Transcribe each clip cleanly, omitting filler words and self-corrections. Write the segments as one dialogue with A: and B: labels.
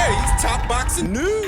A: today's Top Boxing News.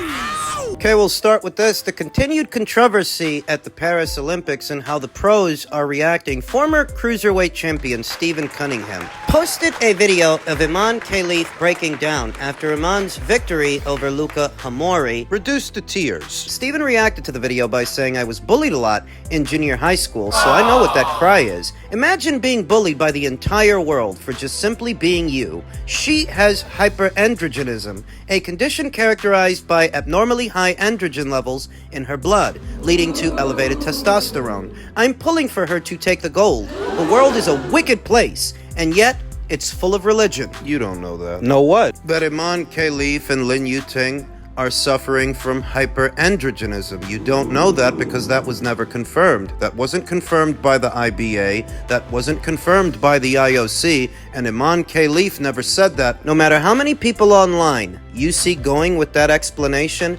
B: Okay, we'll start with this. The continued controversy at the Paris Olympics and how the pros are reacting. Former cruiserweight champion Stephen Cunningham posted a video of Iman Khalif breaking down after Iman's victory over Luca Hamori,
C: reduced to tears.
B: Stephen reacted to the video by saying, "I was bullied a lot in junior high school, so I know what that cry is. Imagine being bullied by the entire world for just simply being you. She has hyperandrogenism, a condition characterized by abnormally high androgen levels in her blood, leading to elevated testosterone. I'm pulling for her to take the gold. The world is a wicked place, and yet it's full of religion."
C: You don't know that.
B: Know what?
C: That Iman Khalif and Lin Yuting are suffering from hyperandrogenism. You don't know that because that was never confirmed. That wasn't confirmed by the IBA. That wasn't confirmed by the IOC. And Iman Khalif never said that.
B: No matter how many people online you see going with that explanation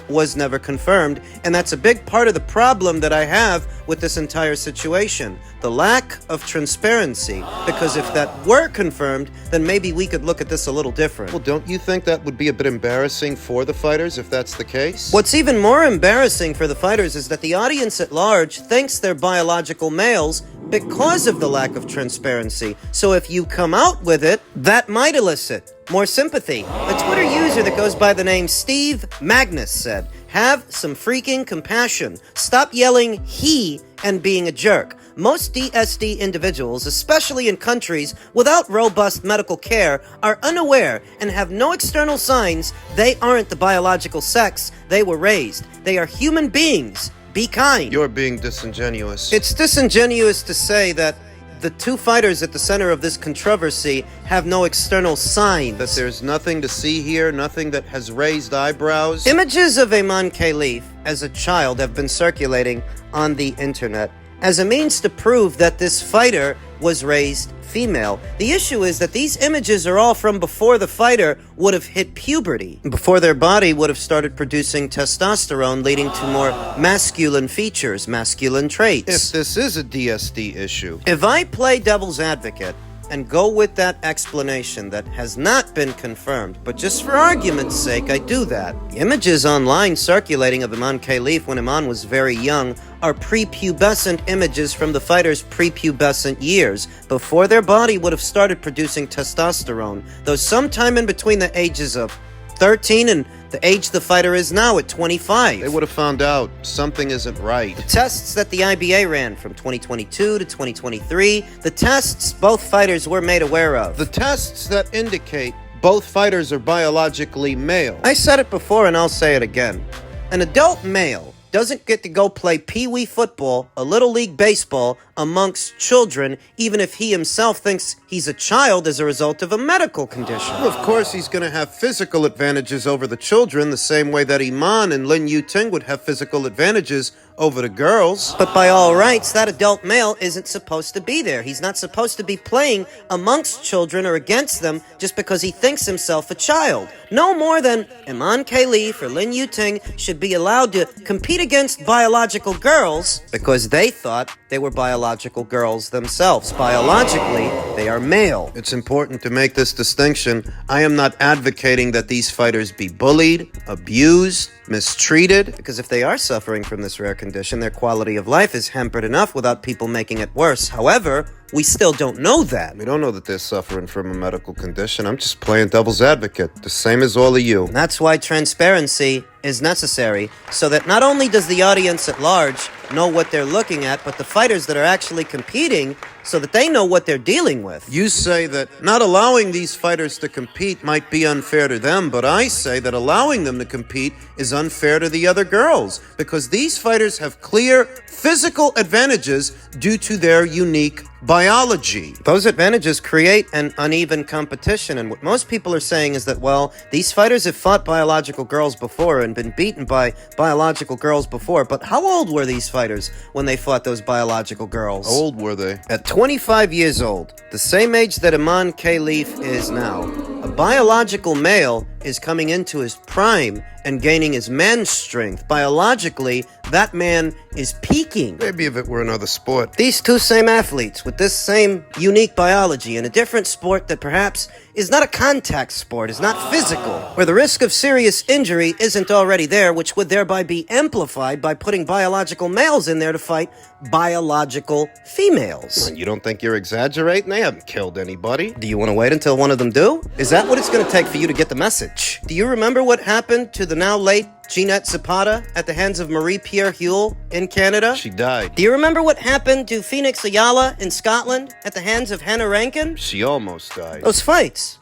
B: was never confirmed, and that's a big part of the problem that I have with this entire situation. The lack of transparency, because if that were confirmed, then maybe we could look at this a little different.
C: Well, don't you think that would be a bit embarrassing for the fighters if that's the case?
B: What's even more embarrassing for the fighters is that the audience at large thinks they're biological males because of the lack of transparency. So if you come out with it, that might elicit more sympathy. A Twitter user that goes by the name Steve Magnus said, "Have some freaking compassion. Stop yelling he and being a jerk. Most DSD individuals, especially in countries without robust medical care, are unaware and have no external signs they aren't the biological sex they were raised. They are human beings. Be kind."
C: You're being disingenuous.
B: It's disingenuous to say that the two fighters at the center of this controversy have no external signs.
C: That there's nothing to see here, nothing that has raised eyebrows.
B: Images of Iman Khalif as a child have been circulating on the internet as a means to prove that this fighter was raised female. The issue is that these images are all from before the fighter would have hit puberty, before their body would have started producing testosterone, leading to more masculine features, masculine traits.
C: If this is a DSD issue,
B: if I play devil's advocate and go with that explanation that has not been confirmed, but just for argument's sake, I do that. The images online circulating of Iman Khalif when Iman was very young are prepubescent images from the fighter's prepubescent years, before their body would have started producing testosterone, though sometime in between the ages of 13 and the age the fighter is now at 25.
C: they would have found out something isn't right.
B: The tests that the IBA ran from 2022 to 2023, the tests both fighters were made aware of.
C: The tests that indicate both fighters are biologically male.
B: I said it before and I'll say it again. An adult male doesn't get to go play pee-wee football, a little league baseball, amongst children, even if he himself thinks he's a child as a result of a medical condition.
C: Of course, he's going to have physical advantages over the children, the same way that Iman and Lin Yuting would have physical advantages over the girls.
B: But by all rights, that adult male isn't supposed to be there. He's not supposed to be playing amongst children or against them just because he thinks himself a child. No more than Iman Khalif or Lin Yuting should be allowed to compete against biological girls because they thought they were biological girls themselves. Biologically, they are male.
C: It's important to make this distinction. I am not advocating that these fighters be bullied, abused, mistreated.
B: Because if they are suffering from this rare condition, their quality of life is hampered enough without people making it worse. However, we still don't know that.
C: We don't know that they're suffering from a medical condition. I'm just playing devil's advocate, the same as all of you.
B: And that's why transparency is necessary, so that not only does the audience at large know what they're looking at, but the fighters that are actually competing, so that they know what they're dealing with.
C: You say that not allowing these fighters to compete might be unfair to them, but I say that allowing them to compete is unfair to the other girls, because these fighters have clear physical advantages due to their unique biology.
B: Those advantages create an uneven competition, and what most people are saying is that, well, these fighters have fought biological girls before and been beaten by biological girls before, but how old were these fighters when they fought those biological girls?
C: How old were they?
B: At 25 years old, the same age that Iman Khalif is now, a biological male is coming into his prime and gaining his man strength. Biologically, that man is peaking.
C: Maybe if it were another sport.
B: These two same athletes with this same unique biology in a different sport that perhaps is not a contact sport, is not physical, where the risk of serious injury isn't already there, which would thereby be amplified by putting biological males in there to fight biological females.
C: You don't think you're exaggerating? They haven't killed anybody.
B: Do you want to wait until one of them do? Is that what it's going to take for you to get the message? Do you remember what happened to the now late Jeanette Zapata at the hands of Marie-Pierre Huel in Canada?
C: She died.
B: Do you remember what happened to Phoenix Ayala in Scotland at the hands of Hannah Rankin?
C: She almost died.
B: Those fights,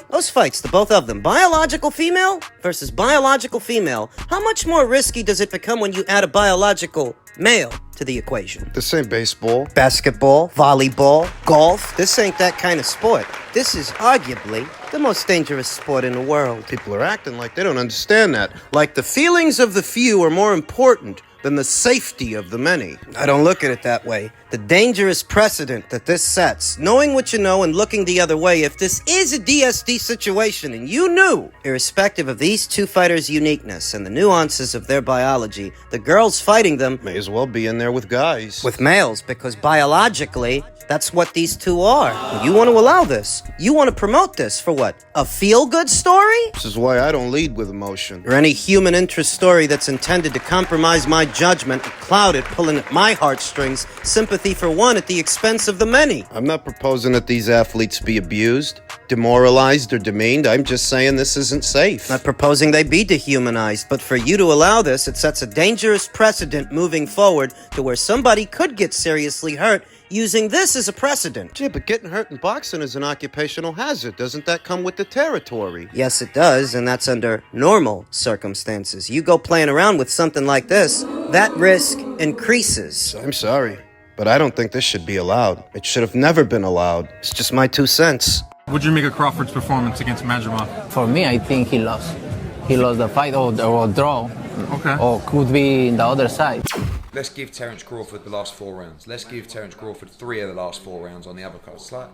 B: the both of them, biological female versus biological female, how much more risky does it become when you add a biological male to the equation?
C: This ain't baseball.
B: Basketball, volleyball, golf, this ain't that kind of sport. This is arguably the most dangerous sport in the world.
C: People are acting like they don't understand that. Like the feelings of the few are more important than the safety of the many.
B: I don't look at it that way. The dangerous precedent that this sets, knowing what you know and looking the other way, if this is a DSD situation and you knew, irrespective of these two fighters' uniqueness and the nuances of their biology, the girls fighting them
C: May as well be in there with guys.
B: with males, because biologically, that's what these two are. And you want to allow this. You want to promote this for what? A feel-good story?
C: This is why I don't lead with emotion.
B: Or any human interest story that's intended to compromise my judgment and cloud it, pulling at my heartstrings, sympathy for one at the expense of the many.
C: I'm not proposing that these athletes be abused, demoralized, or demeaned. I'm just saying this isn't safe.
B: Not proposing they be dehumanized, but for you to allow this, it sets a dangerous precedent moving forward to where somebody could get seriously hurt using this as a precedent.
C: Yeah, but getting hurt in boxing is an occupational hazard. Doesn't that come with the territory?
B: Yes, it does, and that's under normal circumstances. You go playing around with something like this, that risk increases.
C: I'm sorry, but I don't think this should be allowed. It should have never been allowed. It's just my 2 cents.
A: Would you make of Crawford's performance against Madrimov?
D: For me, I think he lost. He lost the fight or draw.
A: Okay.
D: Or could be in the other side.
E: Let's give Terence Crawford the last 4 rounds. Let's give Terence Crawford 3 of the last 4 rounds on the other card. It's like,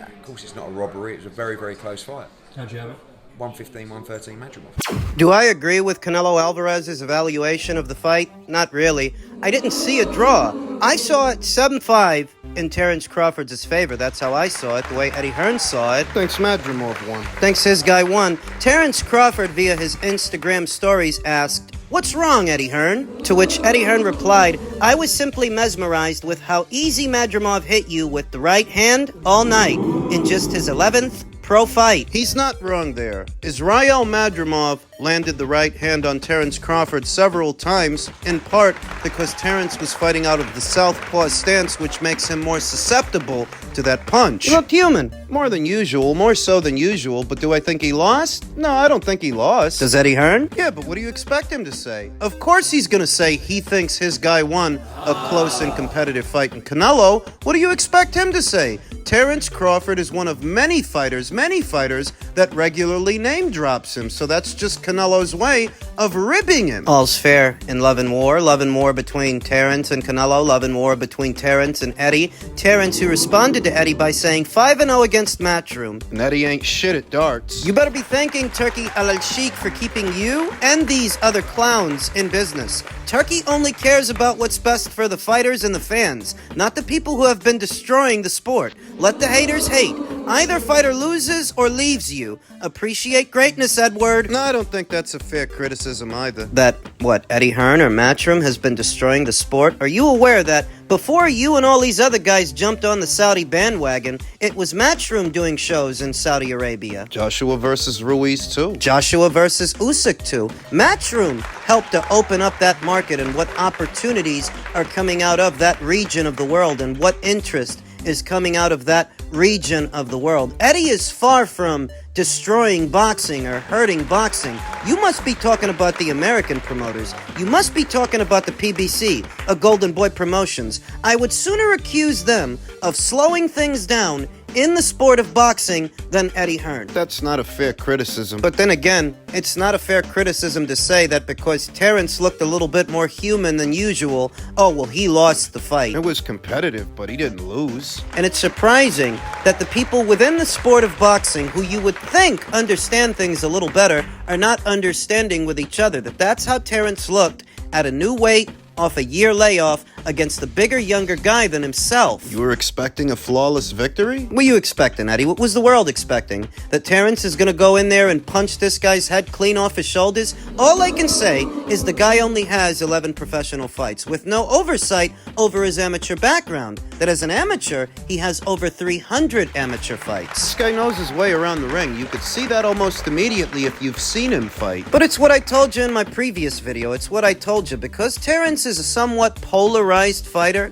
E: of course, it's not a robbery. It was a very, very close fight.
A: How'd you have it?
E: 115, 113 Madrimov.
B: Do I agree with Canelo Alvarez's evaluation of the fight? Not really. I didn't see a draw. I saw it 7-5 in Terence Crawford's favor. That's how I saw it, the way Eddie Hearn saw it.
C: Thanks Madrimov won.
B: Thinks his guy won. Terence Crawford, via his Instagram stories, asked, "What's wrong, Eddie Hearn?" To which Eddie Hearn replied, "I was simply mesmerized with how easy Madrimov hit you with the right hand all night in just his 11th pro fight."
C: He's not wrong there. Israel Madrimov landed the right hand on Terence Crawford several times, in part because Terence was fighting out of the southpaw stance, which makes him more susceptible to that punch.
B: He looked human.
C: More than usual, more so than usual, but do I think he lost? No, I don't think he lost.
B: Does Eddie Hearn?
C: Yeah, but what do you expect him to say? Of course he's gonna say he thinks his guy won a close and competitive fight. And Canelo, what do you expect him to say? Terence Crawford is one of many fighters that regularly name drops him, so that's just Canelo's way of ribbing him.
B: All's fair in love and war between Terence and Canelo, love and war between Terence and Eddie. Terence, who responded to Eddie by saying 5-0 against Matchroom.
C: And Eddie ain't shit at darts.
B: You better be thanking Turkey Alalshikh for keeping you and these other clowns in business. Turkey only cares about what's best for the fighters and the fans, not the people who have been destroying the sport. Let the haters hate. Either fighter loses or leaves you. Appreciate greatness, Edward.
C: No, I don't think that's a fair criticism either.
B: That, what, Eddie Hearn or Matchroom has been destroying the sport? Are you aware that before you and all these other guys jumped on the Saudi bandwagon, it was Matchroom doing shows in Saudi Arabia?
C: Joshua versus Ruiz too.
B: Joshua versus Usyk too. Matchroom helped to open up that market, and what opportunities are coming out of that region of the world, and what interest is coming out of that region of the world. Eddie is far from destroying boxing or hurting boxing. You must be talking about the American promoters. You must be talking about the PBC, a Golden Boy Promotions. I would sooner accuse them of slowing things down in the sport of boxing than Eddie Hearn.
C: That's not a fair criticism.
B: But then again, it's not a fair criticism to say that because Terence looked a little bit more human than usual, oh, well, he lost the fight.
C: It was competitive, but he didn't lose.
B: And it's surprising that the people within the sport of boxing who you would think understand things a little better are not understanding with each other. That's how Terence looked at a new weight off a year layoff against the bigger, younger guy than himself.
C: You were expecting a flawless victory?
B: What were you expecting, Eddie? What was the world expecting? That Terence is going to go in there and punch this guy's head clean off his shoulders? All I can say is the guy only has 11 professional fights, with no oversight over his amateur background. That as an amateur, he has over 300 amateur fights.
C: This guy knows his way around the ring. You could see that almost immediately if you've seen him fight.
B: But it's what I told you in my previous video. It's what I told you. Because Terence is a somewhat polarized fighter,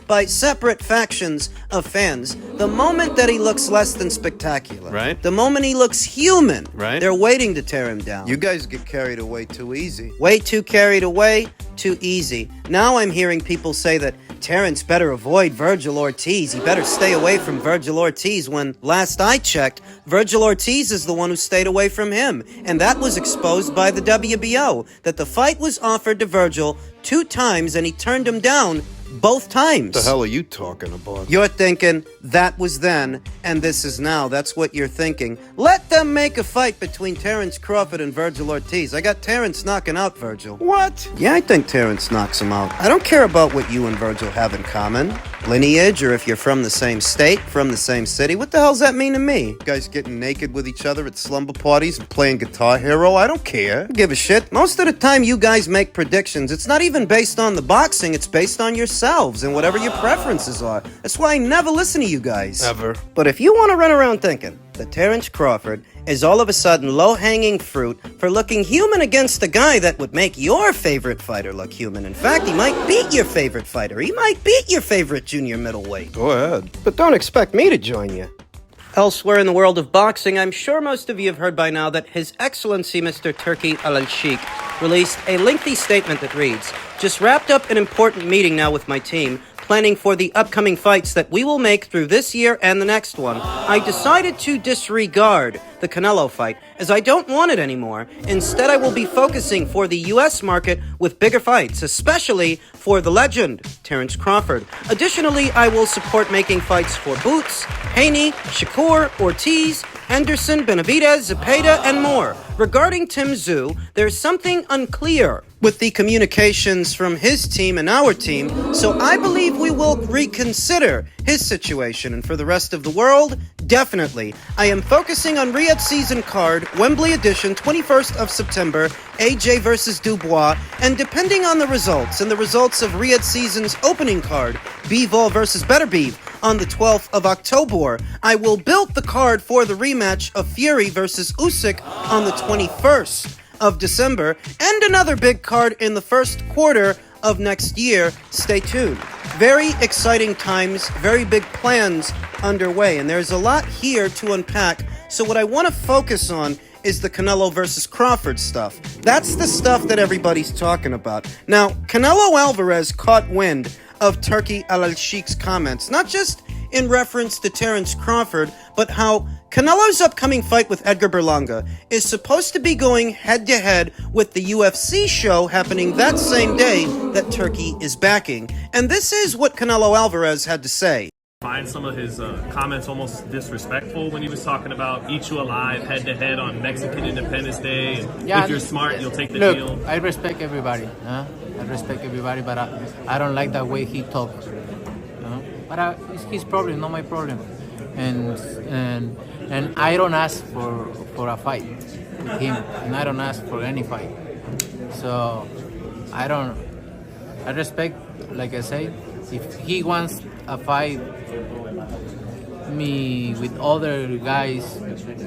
B: by separate factions of fans, the moment that he looks less than spectacular,
C: right?
B: The moment he looks human,
C: right?
B: They're waiting to tear him down.
C: You guys get carried away too easy.
B: Way too carried away, too easy. Now I'm hearing people say that Terence better avoid Virgil Ortiz. He better stay away from Virgil Ortiz, when last I checked, Virgil Ortiz is the one who stayed away from him. And that was exposed by the WBO, that the fight was offered to Virgil 2 times and he turned him down both times.
C: What the hell are you talking about?
B: You're thinking that was then and this is now. That's what you're thinking. Let them make a fight between Terence Crawford and Virgil Ortiz. I got Terence knocking out Virgil.
C: What?
B: Yeah, I think Terence knocks him out. I don't care about what you and Virgil have in common. Lineage, or if you're from the same state, from the same city. What the hell's that mean to me?
C: You guys getting naked with each other at slumber parties and playing Guitar Hero? I don't care.
B: I don't give a shit. Most of the time you guys make predictions, it's not even based on the boxing, it's based on yourselves and whatever your preferences are. That's why I never listen to you guys.
C: Ever.
B: But if you want to run around thinking that Terence Crawford is all of a sudden low-hanging fruit for looking human against the guy that would make your favorite fighter look human. In fact, he might beat your favorite fighter. He might beat your favorite junior middleweight.
C: Go ahead.
B: But don't expect me to join you. Elsewhere in the world of boxing, I'm sure most of you have heard by now that His Excellency Mr. Turki Alalshikh released a lengthy statement that reads, "Just wrapped up an important meeting now with my team, planning for the upcoming fights that we will make through this year and the next one. I decided to disregard the Canelo fight, as I don't want it anymore. Instead, I will be focusing for the U.S. market with bigger fights, especially for the legend, Terence Crawford. Additionally, I will support making fights for Boots, Haney, Shakur, Ortiz, Henderson, Benavidez, Zepeda, and more. Regarding Tim Tszyu, there's something unclear with the communications from his team and our team, so I believe we will reconsider his situation. And for the rest of the world, definitely. I am focusing on Riyadh season card, Wembley edition, 21st of September, AJ versus Dubois, and depending on the results and the results of Riyadh season's opening card, Bivol versus Beterbiev, on the 12th of October, I will build the card for the rematch of Fury versus Usyk on the 21st of December, and another big card in the first quarter of next year. Stay tuned. Very exciting times, very big plans underway, and there's a lot here to unpack. So what I want to focus on is the Canelo versus Crawford stuff. That's the stuff that everybody's talking about. Now, Canelo Alvarez caught wind of Turki Alalshikh's comments, not just in reference to Terence Crawford, but how Canelo's upcoming fight with Edgar Berlanga is supposed to be going head-to-head with the UFC show happening that same day that Turki is backing. And this is what Canelo Alvarez had to say.
F: Find some of his comments almost disrespectful when he was talking about eat you alive head-to-head on Mexican Independence Day. And if you're smart, you'll take the deal.
D: I respect everybody. I respect everybody, but I don't like that way he talks. But it's his problem, not my problem. And I don't ask for a fight with him, and I don't ask for any fight. So I respect, like I say, if he wants a fight me with other guys,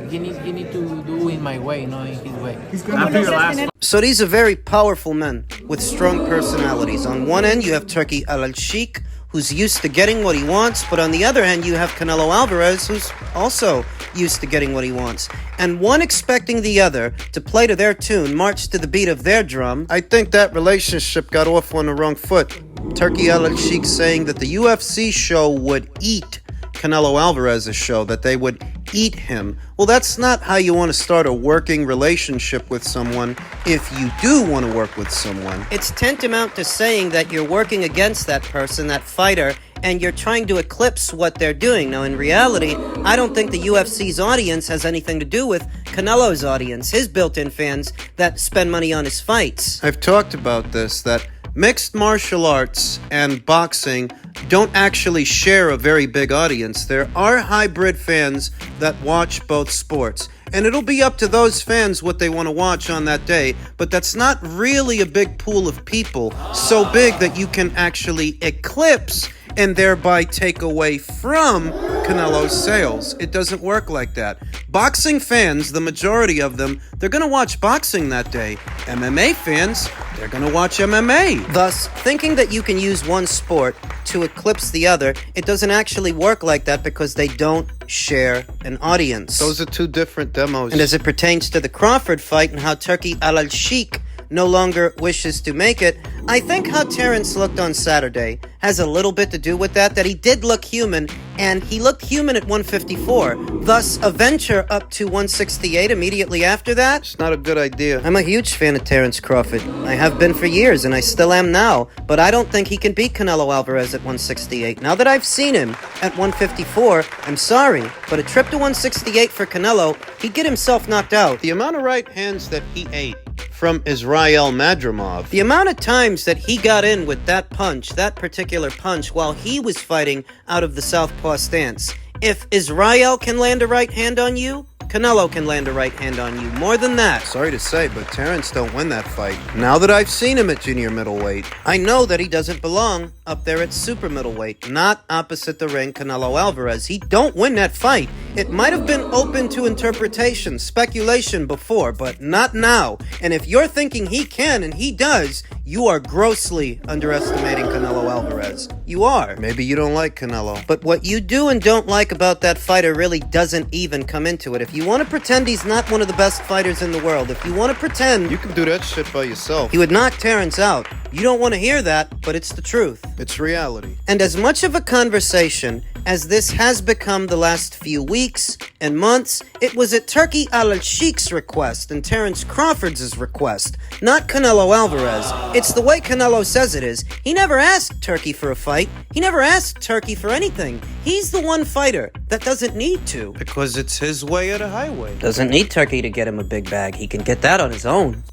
D: he need to do it my way, not in his way.
F: After your last
B: So these are very powerful men with strong personalities. On one end, you have Turki Alalshikh, who's used to getting what he wants, but on the other hand, you have Canelo Alvarez, who's also used to getting what he wants. And one expecting the other to play to their tune, march to the beat of their drum.
C: I think that relationship got off on the wrong foot. Turki Alalshikh saying that the UFC show would eat Canelo Alvarez's show, that they would eat him. Well, that's not how you want to start a working relationship with someone if you do want to work with someone.
B: It's tantamount to saying that you're working against that person, that fighter, and you're trying to eclipse what they're doing. Now, in reality, I don't think the UFC's audience has anything to do with Canelo's audience, his built-in fans that spend money on his fights.
C: I've talked about this, that mixed martial arts and boxing don't actually share a very big audience. There are hybrid fans that watch both sports, and it'll be up to those fans what they want to watch on that day, but that's not really a big pool of people, so big that you can actually eclipse and thereby take away from Canelo's sales. It doesn't work like that. Boxing fans, the majority of them, they're going to watch boxing that day. MMA fans, they're going to watch MMA.
B: Thus, thinking that you can use one sport to eclipse the other, it doesn't actually work like that because they don't share an audience.
C: Those are two different demos.
B: And as it pertains to the Crawford fight and how Turkey Alalshikh no longer wishes to make it, I think how Terence looked on Saturday has a little bit to do with that he did look human, and he looked human at 154. Thus, a venture up to 168 immediately after that?
C: It's not a good idea.
B: I'm a huge fan of Terence Crawford. I have been for years, and I still am now, but I don't think he can beat Canelo Alvarez at 168. Now that I've seen him at 154, I'm sorry, but a trip to 168 for Canelo, he'd get himself knocked out.
C: The amount of right hands that he ate from Israel Madrimov.
B: The amount of times that he got in with that punch, that particular punch, while he was fighting out of the southpaw stance. If Israel can land a right hand on you, Canelo can land a right hand on you. More than that.
C: Sorry to say, but Terence don't win that fight. Now that I've seen him at junior middleweight,
B: I know that he doesn't belong up there at super middleweight, not opposite the ring Canelo Alvarez. He don't win that fight. It might have been open to interpretation, speculation before, but not now. And if you're thinking he can and he does, you are grossly underestimating Canelo Alvarez. You are.
C: maybe you don't like Canelo.
B: But what you do and don't like about that fighter really doesn't even come into it. If you want to pretend he's not one of the best fighters in the world, if you want to pretend
C: You can do that shit by yourself.
B: he would knock Terence out, you don't want to hear that, but it's the truth.
C: It's reality.
B: And as much of a conversation as this has become the last few weeks and months, it was at Turkey Alalshikh's request and Terence Crawford's request, not Canelo Alvarez. It's the way Canelo says it is. He never asked Turkey for a fight. He never asked Turkey for anything. He's the one fighter that doesn't need to.
C: Because it's his way or the highway.
B: Doesn't need Turkey to get him a big bag. He can get that on his own.